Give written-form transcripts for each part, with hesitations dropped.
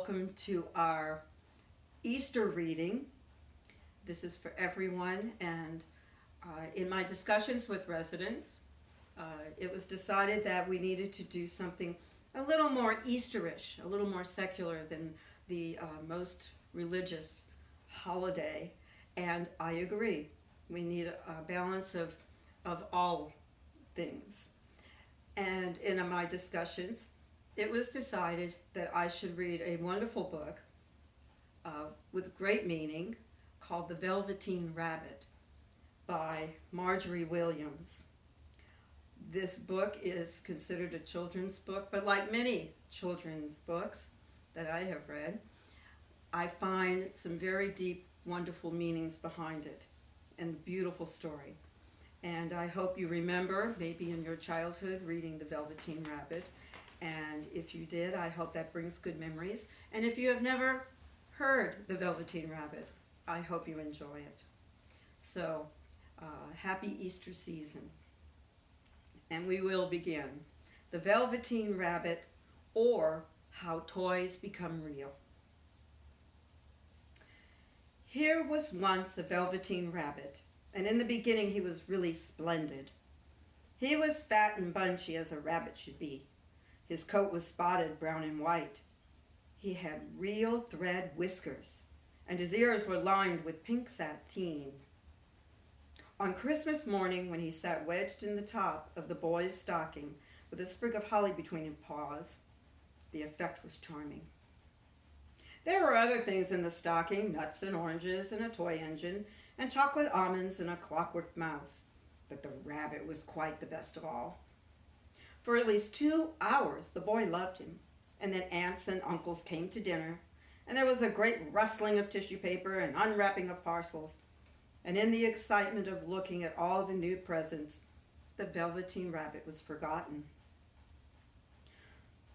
welcome to our Easter reading. This is for everyone, and in my discussions with residents, it was decided that we needed to do something a little more Easterish, a little more secular than the most religious holiday, and I agree. We need a balance of all things. And in my discussions, it was decided that I should read a wonderful book with great meaning called The Velvateen Rabbit by Marjorie Williams. This book is considered a children's book, but like many children's books that I have read, I find some very deep, wonderful meanings behind it and a beautiful story. And I hope you remember, maybe in your childhood, reading The Velvateen Rabbit. And if you did, I hope that brings good memories. And if you have never heard The Velvateen Rabbit, I hope you enjoy it. So, happy Easter season. And we will begin. The Velvateen Rabbit, or How Toys Become Real. Here was once a Velveteen Rabbit, and in the beginning he was really splendid. He was fat and bunchy as a rabbit should be. His coat was spotted brown and white. He had real thread whiskers, and his ears were lined with pink sateen. On Christmas morning, when he sat wedged in the top of the boy's stocking with a sprig of holly between his paws, the effect was charming. There were other things in the stocking, nuts and oranges and a toy engine and chocolate almonds and a clockwork mouse, but the rabbit was quite the best of all. For at least 2 hours the boy loved him, and then aunts and uncles came to dinner, and there was a great rustling of tissue paper and unwrapping of parcels, and in the excitement of looking at all the new presents, the Velveteen Rabbit was forgotten.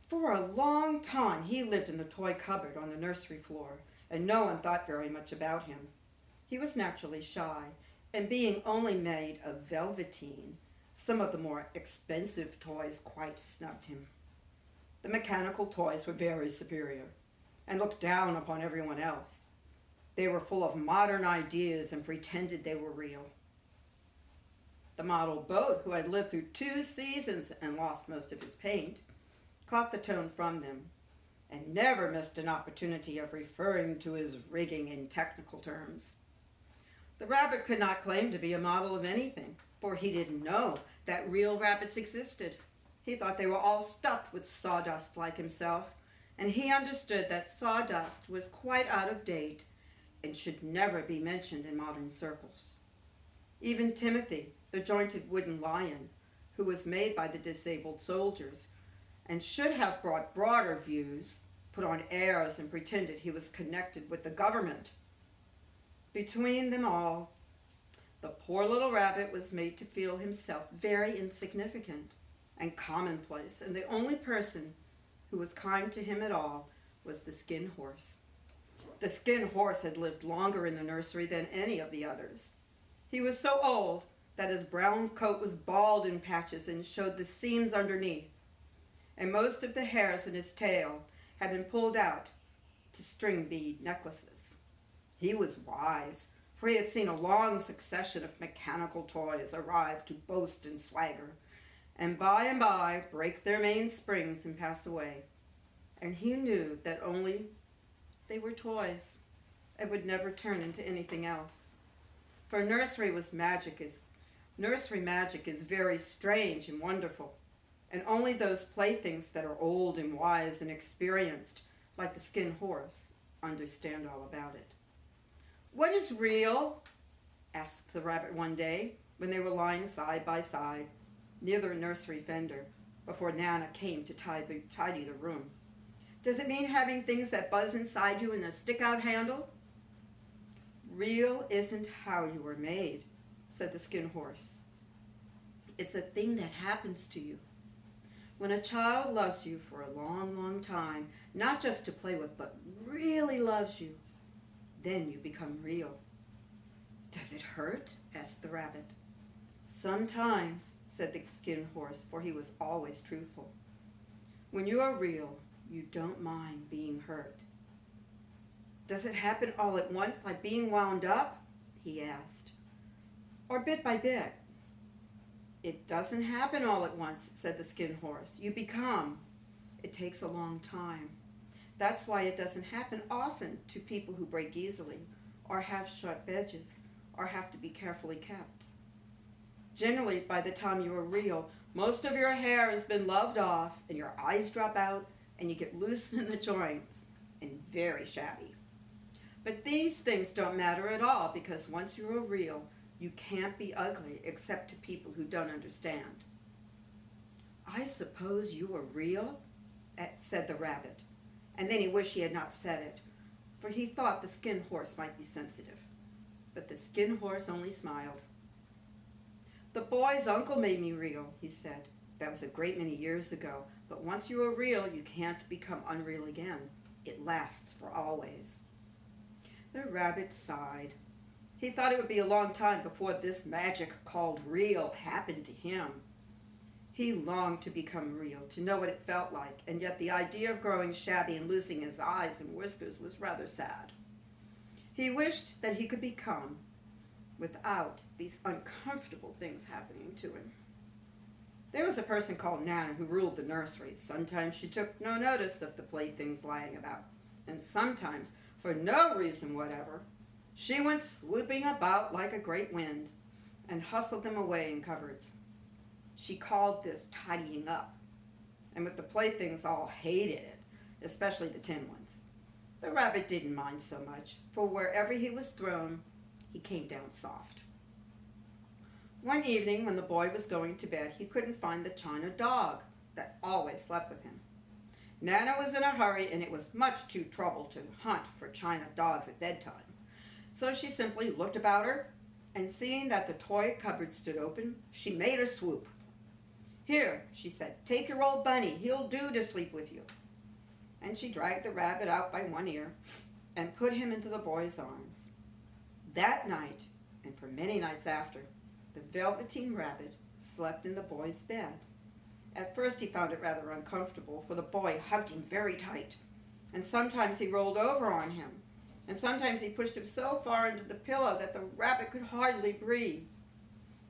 For a long time he lived in the toy cupboard on the nursery floor, and no one thought very much about him. He was naturally shy, and being only made of velveteen, some of the more expensive toys quite snubbed him. The mechanical toys were very superior, and looked down upon everyone else. They were full of modern ideas and pretended they were real. The model boat, who had lived through 2 seasons and lost most of his paint, caught the tone from them, and never missed an opportunity of referring to his rigging in technical terms. The rabbit could not claim to be a model of anything, for he didn't know that real rabbits existed. He thought they were all stuffed with sawdust like himself, and he understood that sawdust was quite out of date and should never be mentioned in modern circles. Even Timothy, the jointed wooden lion, who was made by the disabled soldiers, and should have brought broader views, put on airs and pretended he was connected with the government. Between them all, the poor little rabbit was made to feel himself very insignificant and commonplace, and the only person who was kind to him at all was the skin horse. The skin horse had lived longer in the nursery than any of the others. He was so old that his brown coat was bald in patches and showed the seams underneath, and most of the hairs in his tail had been pulled out to string bead necklaces. He was wise, for he had seen a long succession of mechanical toys arrive to boast and swagger, and by break their mainsprings and pass away. And he knew that only they were toys and would never turn into anything else. For nursery magic is very strange and wonderful, and only those playthings that are old and wise and experienced, like the skin horse, understand all about it. "What is real?" asked the rabbit one day when they were lying side by side near the nursery fender before Nana came to tidy the room. "Does it mean having things that buzz inside you and a stick-out handle?" "Real isn't how you were made," said the skin horse. "It's a thing that happens to you. When a child loves you for a long, long time, not just to play with, but really loves you, then you become real." "Does it hurt?" asked the rabbit. "Sometimes," said the skin horse, for he was always truthful. "When you are real, you don't mind being hurt. Does it happen all at once, like being wound up? He asked. Or bit by bit? It doesn't happen all at once, said the Skin Horse. You become. It takes a long time. That's why it doesn't happen often to people who break easily, or have sharp edges, or have to be carefully kept. Generally, by the time you are real, most of your hair has been loved off, and your eyes drop out, and you get loose in the joints, and very shabby. But these things don't matter at all, because once you are real, you can't be ugly except to people who don't understand. I suppose you are real, said the rabbit, and then he wished he had not said it, for he thought the Skin Horse might be sensitive. But the Skin Horse only smiled. The boy's uncle made me real, he said. That was a great many years ago, but once you are real, you can't become unreal again. It lasts for always. The rabbit sighed. He thought it would be a long time before this magic called real happened to him. He longed to become real, to know what it felt like, and yet the idea of growing shabby and losing his eyes and whiskers was rather sad. He wished that he could become without these uncomfortable things happening to him. There was a person called Nana who ruled the nursery. Sometimes she took no notice of the playthings lying about, and sometimes, for no reason whatever, she went swooping about like a great wind and hustled them away in cupboards. She called this tidying up, and with the playthings all hated it, especially the tin ones. The rabbit didn't mind so much, for wherever he was thrown, he came down soft. One evening when the boy was going to bed, he couldn't find the china dog that always slept with him. Nana was in a hurry, and it was much too trouble to hunt for china dogs at bedtime. So she simply looked about her, and seeing that the toy cupboard stood open, she made a swoop. Here, she said, take your old bunny. He'll do to sleep with you. And she dragged the rabbit out by one ear and put him into the boy's arms. That night, and for many nights after, the Velvateen Rabbit slept in the boy's bed. At first he found it rather uncomfortable, for the boy hugged him very tight, and sometimes he rolled over on him, and sometimes he pushed him so far into the pillow that the rabbit could hardly breathe.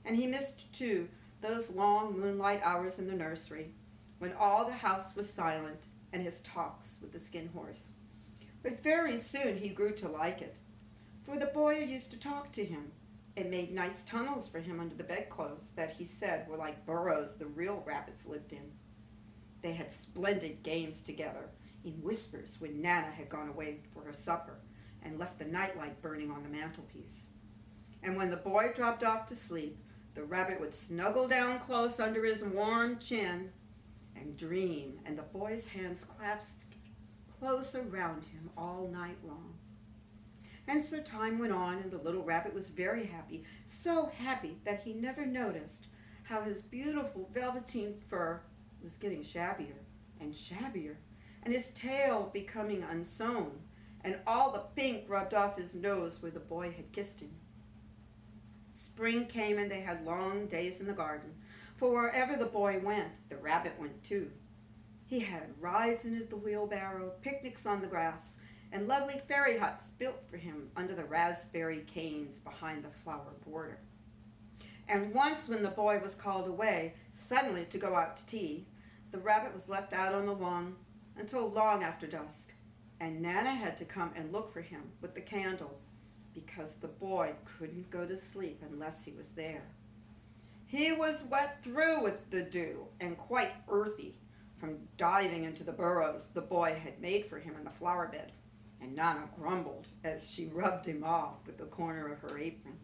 And he missed, too, those long moonlight hours in the nursery, when all the house was silent, and his talks with the Skin Horse. But very soon he grew to like it, for the boy used to talk to him, and made nice tunnels for him under the bedclothes that he said were like burrows the real rabbits lived in. They had splendid games together, in whispers, when Nana had gone away for her supper and left the nightlight burning on the mantelpiece. And when the boy dropped off to sleep, the rabbit would snuggle down close under his warm chin and dream, and the boy's hands clasped close around him all night long. And so time went on, and the little rabbit was very happy, so happy that he never noticed how his beautiful velveteen fur was getting shabbier and shabbier, and his tail becoming unsewn, and all the pink rubbed off his nose where the boy had kissed him. Spring came, and they had long days in the garden, for wherever the boy went, the rabbit went too. He had rides in the wheelbarrow, picnics on the grass, and lovely fairy huts built for him under the raspberry canes behind the flower border. And once when the boy was called away suddenly to go out to tea, the rabbit was left out on the lawn until long after dusk, and Nana had to come and look for him with the candle, because the boy couldn't go to sleep unless he was there. He was wet through with the dew and quite earthy from diving into the burrows the boy had made for him in the flower bed, and Nana grumbled as she rubbed him off with the corner of her apron.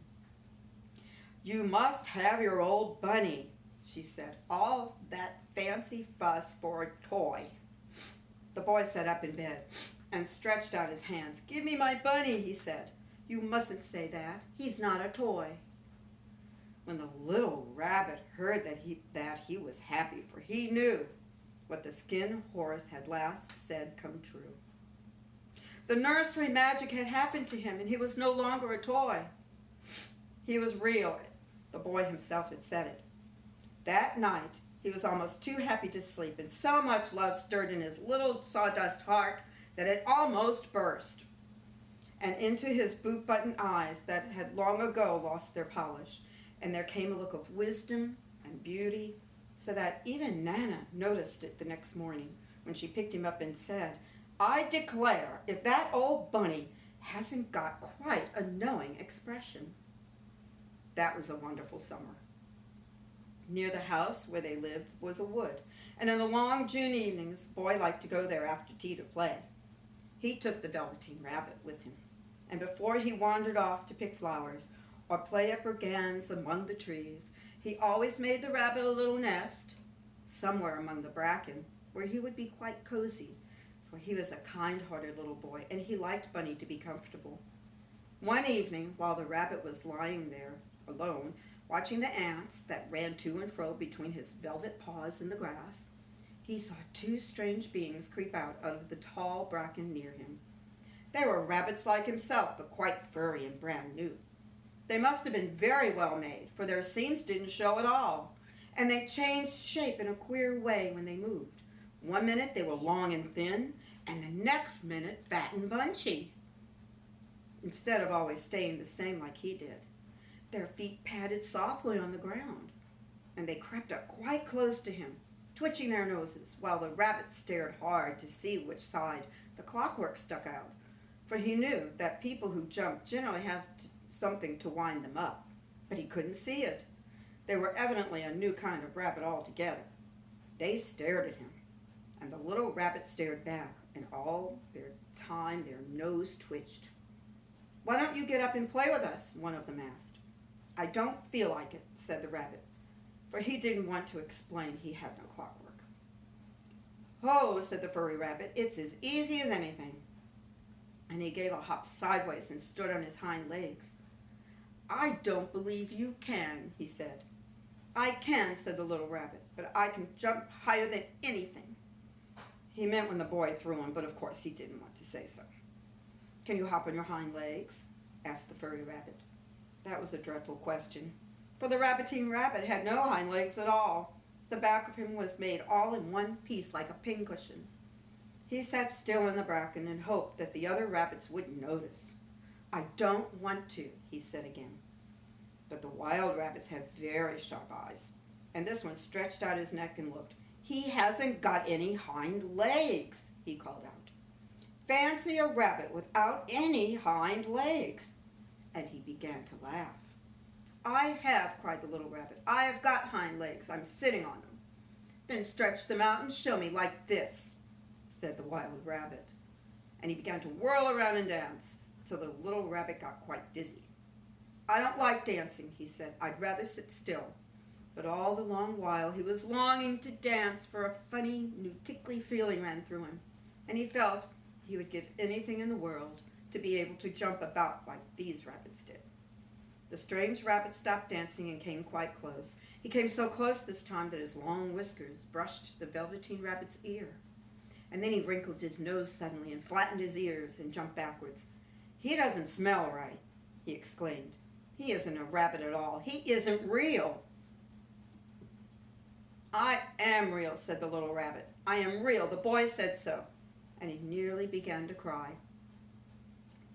You must have your old bunny, she said. All that fancy fuss for a toy. The boy sat up in bed and stretched out his hands. Give me my bunny, he said. You mustn't say that. He's not a toy. When the little rabbit heard that he was happy, for he knew what the Skin Horse had last said come true. The nursery magic had happened to him, and he was no longer a toy. He was real. The boy himself had said it. That night, he was almost too happy to sleep, and so much love stirred in his little sawdust heart that it almost burst. and into his boot-button eyes that had long ago lost their polish, and there came a look of wisdom and beauty, so that even Nana noticed it the next morning when she picked him up and said, "I declare, if that old bunny hasn't got quite a knowing expression." That was a wonderful summer. Near the house where they lived was a wood, and in the long June evenings, Boy liked to go there after tea to play. He took the Velveteen Rabbit with him, and before he wandered off to pick flowers or play at brigans among the trees, he always made the rabbit a little nest somewhere among the bracken where he would be quite cozy, for he was a kind-hearted little boy, and he liked Bunny to be comfortable. One evening, while the rabbit was lying there alone, watching the ants that ran to and fro between his velvet paws in the grass, he saw two strange beings creep out of the tall bracken near him. They were rabbits like himself, but quite furry and brand new. They must have been very well made, for their seams didn't show at all, and they changed shape in a queer way when they moved. One minute they were long and thin, and the next minute fat and bunchy, instead of always staying the same like he did. Their feet padded softly on the ground, and they crept up quite close to him, twitching their noses, while the rabbit stared hard to see which side the clockwork stuck out, for he knew that people who jump generally have something to wind them up, but he couldn't see it. They were evidently a new kind of rabbit altogether. They stared at him, and the little rabbit stared back, and all their time their nose twitched. "Why don't you get up and play with us?" one of them asked. "I don't feel like it," said the rabbit, for he didn't want to explain he had no clockwork. "Oh," said the furry rabbit, "it's as easy as anything." And he gave a hop sideways and stood on his hind legs. "I don't believe you can," he said. "I can," said the little rabbit, "but I can jump higher than anything." He meant when the boy threw him, but of course he didn't want to say so. "Can you hop on your hind legs?" asked the furry rabbit. That was a dreadful question, for the Velveteen Rabbit had no hind legs at all. The back of him was made all in one piece like a pincushion. He sat still in the bracken and hoped that the other rabbits wouldn't notice. "I don't want to," he said again. But the wild rabbits had very sharp eyes, and this one stretched out his neck and looked. "He hasn't got any hind legs," he called out. "Fancy a rabbit without any hind legs!" And he began to laugh. "I have," cried the little rabbit. "I have got hind legs. I'm sitting on them." "Then stretch them out and show me, like this," said the wild rabbit. And he began to whirl around and dance till the little rabbit got quite dizzy. "I don't like dancing," he said. "I'd rather sit still." But all the long while he was longing to dance, for a funny, new tickly feeling ran through him, and he felt he would give anything in the world to be able to jump about like these rabbits did. The strange rabbit stopped dancing and came quite close. He came so close this time that his long whiskers brushed the Velveteen Rabbit's ear. And then he wrinkled his nose suddenly and flattened his ears and jumped backwards. "He doesn't smell right," he exclaimed. "He isn't a rabbit at all. He isn't real." "I am real," said the little rabbit. "I am real. The boy said so." And he nearly began to cry.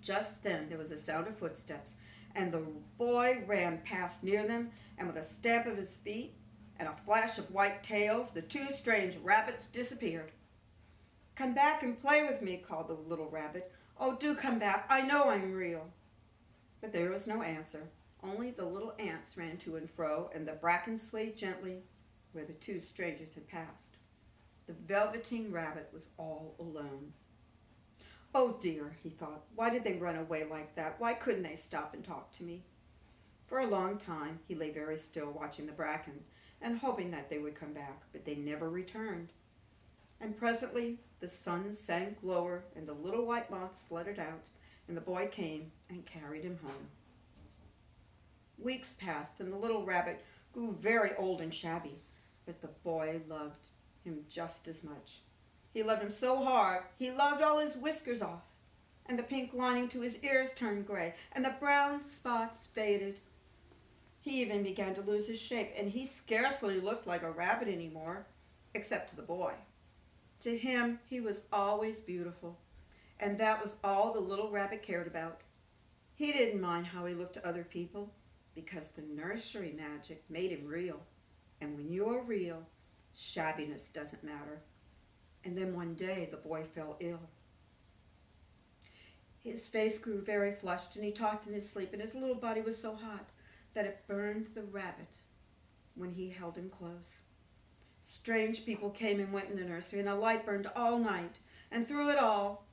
Just then there was a sound of footsteps, and the boy ran past near them, and with a stamp of his feet and a flash of white tails, the two strange rabbits disappeared. "Come back and play with me," called the little rabbit. "Oh, do come back. I know I'm real." But there was no answer. Only the little ants ran to and fro, and the bracken swayed gently where the two strangers had passed. The Velveteen Rabbit was all alone. "Oh dear," he thought, "why did they run away like that? Why couldn't they stop and talk to me?" For a long time he lay very still, watching the bracken and hoping that they would come back, but they never returned. And presently the sun sank lower and the little white moths fluttered out, and the boy came and carried him home. Weeks passed, and the little rabbit grew very old and shabby, but the boy loved him just as much. He loved him so hard, he loved all his whiskers off, and the pink lining to his ears turned gray, and the brown spots faded. He even began to lose his shape, and he scarcely looked like a rabbit anymore, except to the boy. To him, he was always beautiful, and that was all the little rabbit cared about. He didn't mind how he looked to other people because the nursery magic made him real. And when you're real, shabbiness doesn't matter. And then one day the boy fell ill. His face grew very flushed and he talked in his sleep, and his little body was so hot that it burned the rabbit when he held him close. Strange people came and went in the nursery, and a light burned all night, and through it all,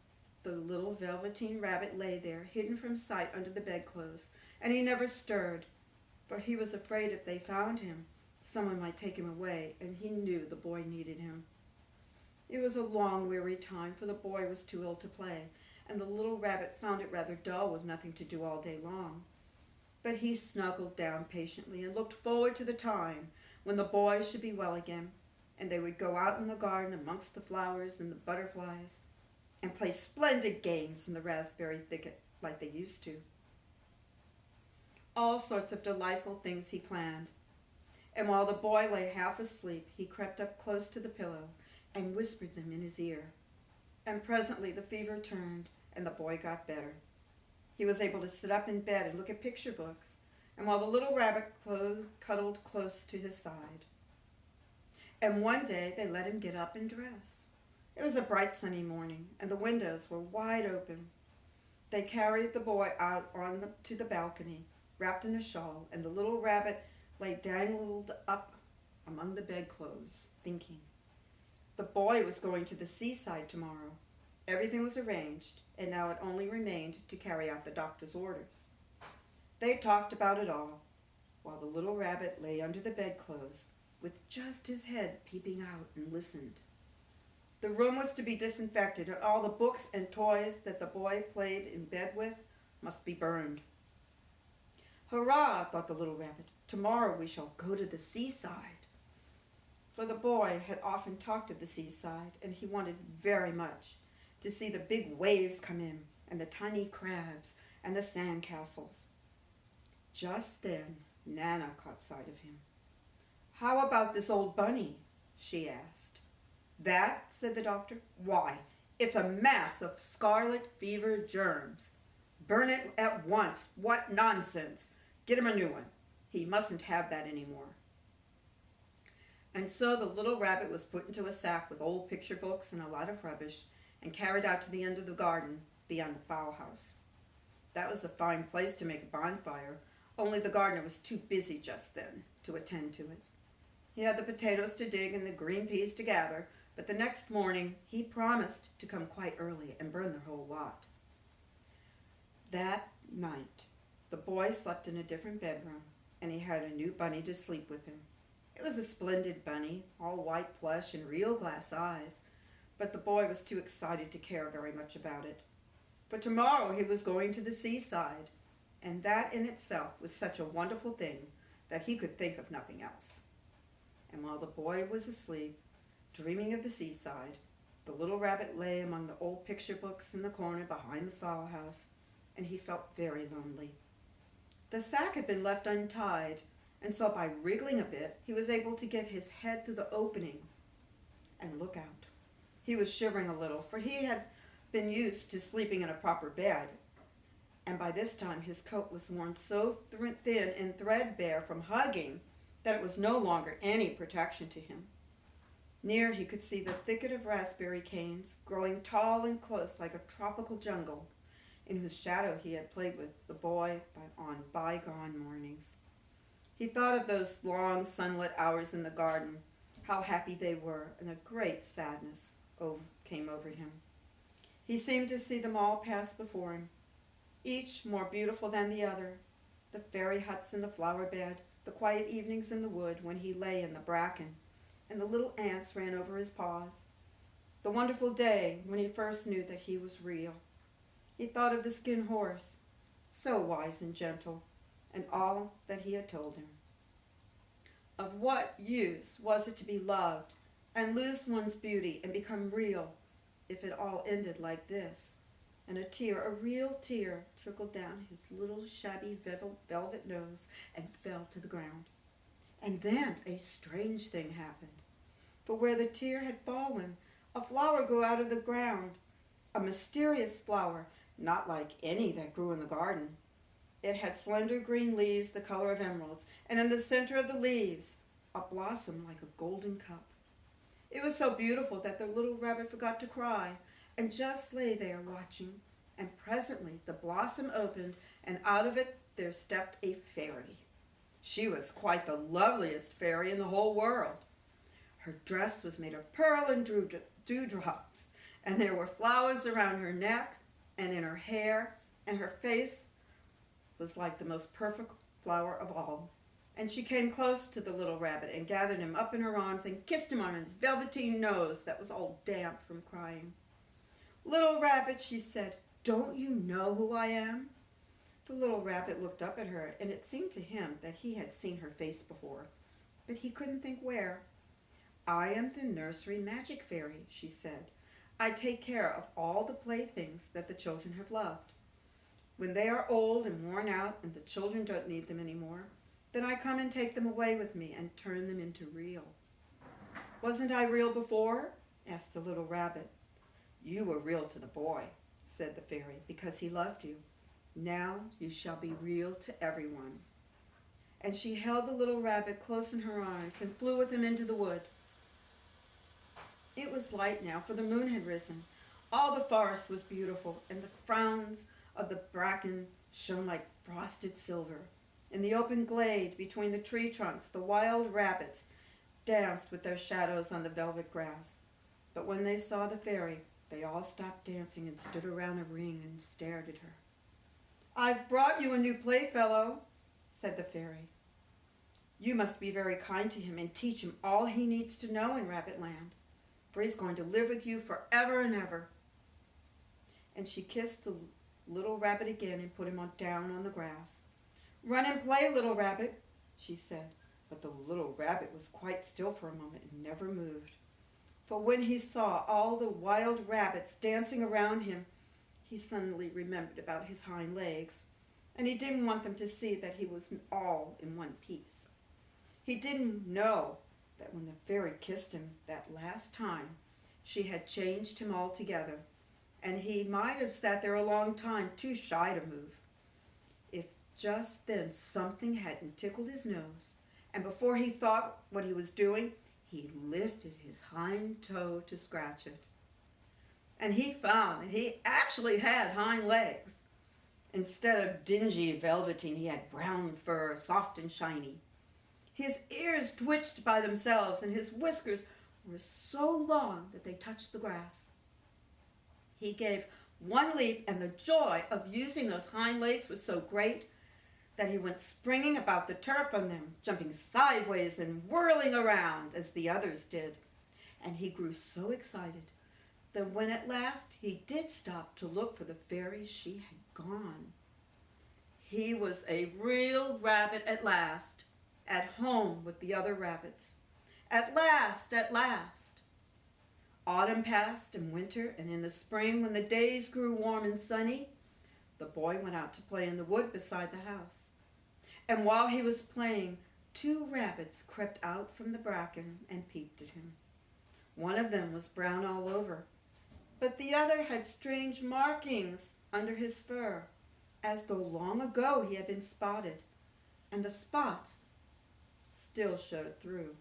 the little Velvateen Rabbit lay there, hidden from sight under the bedclothes, and he never stirred, for he was afraid if they found him, someone might take him away, and he knew the boy needed him. It was a long, weary time, for the boy was too ill to play, and the little rabbit found it rather dull with nothing to do all day long. But he snuggled down patiently and looked forward to the time when the boy should be well again, and they would go out in the garden amongst the flowers and the butterflies and play splendid games in the raspberry thicket like they used to. All sorts of delightful things he planned, and while the boy lay half asleep, he crept up close to the pillow and whispered them in his ear. And presently the fever turned, and the boy got better. He was able to sit up in bed and look at picture books, and while the little rabbit cuddled close to his side. And one day they let him get up and dress. It was a bright sunny morning, and the windows were wide open. They carried the boy out to the balcony, wrapped in a shawl, and the little rabbit lay dangled up among the bedclothes, thinking. The boy was going to the seaside tomorrow. Everything was arranged, and now it only remained to carry out the doctor's orders. They talked about it all, while the little rabbit lay under the bedclothes, with just his head peeping out, and listened. The room was to be disinfected, and all the books and toys that the boy played in bed with must be burned. Hurrah, thought the little rabbit, tomorrow we shall go to the seaside. For the boy had often talked of the seaside, and he wanted very much to see the big waves come in, and the tiny crabs, and the sand castles. Just then, Nana caught sight of him. "How about this old bunny?" she asked. "That?" said the doctor. "Why, it's a mass of scarlet fever germs. Burn it at once. What nonsense. Get him a new one. He mustn't have that anymore." And so the little rabbit was put into a sack with old picture books and a lot of rubbish and carried out to the end of the garden beyond the fowl house. That was a fine place to make a bonfire, only the gardener was too busy just then to attend to it. He had the potatoes to dig and the green peas to gather, but the next morning he promised to come quite early and burn the whole lot. That night, the boy slept in a different bedroom, and he had a new bunny to sleep with him. It was a splendid bunny, all white plush and real glass eyes, but the boy was too excited to care very much about it. For tomorrow he was going to the seaside, and that in itself was such a wonderful thing that he could think of nothing else. And while the boy was asleep, dreaming of the seaside, the little rabbit lay among the old picture books in the corner behind the fowl house, and he felt very lonely. The sack had been left untied, and so by wriggling a bit, he was able to get his head through the opening and look out. He was shivering a little, for he had been used to sleeping in a proper bed, and by this time his coat was worn so thin and threadbare from hugging that it was no longer any protection to him. Near he could see the thicket of raspberry canes, growing tall and close like a tropical jungle, in whose shadow he had played with the boy on bygone mornings. He thought of those long sunlit hours in the garden, how happy they were, and a great sadness came over him. He seemed to see them all pass before him, each more beautiful than the other, the fairy huts in the flower bed, the quiet evenings in the wood when he lay in the bracken, and the little ants ran over his paws, the wonderful day when he first knew that he was real. He thought of the skin horse, so wise and gentle, and all that he had told him. Of what use was it to be loved and lose one's beauty and become real if it all ended like this? And a real tear, trickled down his little shabby velvet nose and fell to the ground. And then a strange thing happened. For where the tear had fallen, a flower grew out of the ground, a mysterious flower not like any that grew in the garden. It had slender green leaves the color of emeralds, and in the center of the leaves, a blossom like a golden cup. It was so beautiful that the little rabbit forgot to cry and just lay there watching, and presently the blossom opened, and out of it there stepped a fairy. She was quite the loveliest fairy in the whole world. Her dress was made of pearl and dewdrops, and there were flowers around her neck and in her hair, and her face was like the most perfect flower of all. And she came close to the little rabbit and gathered him up in her arms and kissed him on his velveteen nose that was all damp from crying. "Little rabbit," she said, "don't you know who I am?" The little rabbit looked up at her, and it seemed to him that he had seen her face before, but he couldn't think where. "I am the nursery magic fairy," she said. "I take care of all the playthings that the children have loved. When they are old and worn out and the children don't need them anymore, then I come and take them away with me and turn them into real." "Wasn't I real before?" asked the little rabbit. "You were real to the boy," said the fairy, "because he loved you. Now you shall be real to everyone." And she held the little rabbit close in her arms and flew with him into the wood. It was light now, for the moon had risen. All the forest was beautiful, and the fronds of the bracken shone like frosted silver. In the open glade between the tree trunks, the wild rabbits danced with their shadows on the velvet grass. But when they saw the fairy, they all stopped dancing and stood around a ring and stared at her. "I've brought you a new playfellow," said the fairy. "You must be very kind to him and teach him all he needs to know in Rabbitland, for he's going to live with you forever and ever." And she kissed the little rabbit again and put him down on the grass. "Run and play, little rabbit," she said. But the little rabbit was quite still for a moment and never moved. For when he saw all the wild rabbits dancing around him, he suddenly remembered about his hind legs, and he didn't want them to see that he was all in one piece. He didn't know that when the fairy kissed him that last time, she had changed him altogether, and he might have sat there a long time, too shy to move, if just then something hadn't tickled his nose, and before he thought what he was doing, he lifted his hind toe to scratch it. And he found that he actually had hind legs. Instead of dingy velveteen, he had brown fur, soft and shiny. His ears twitched by themselves, and his whiskers were so long that they touched the grass. He gave one leap, and the joy of using those hind legs was so great that he went springing about the turf on them, jumping sideways and whirling around as the others did. And he grew so excited that when at last he did stop to look for the fairy, she had gone. He was a real rabbit at last, at home with the other rabbits. At last, at last. Autumn passed and winter, and in the spring, when the days grew warm and sunny, the boy went out to play in the wood beside the house. And while he was playing, 2 rabbits crept out from the bracken and peeped at him. One of them was brown all over, but the other had strange markings under his fur, as though long ago he had been spotted, and the spots still showed through.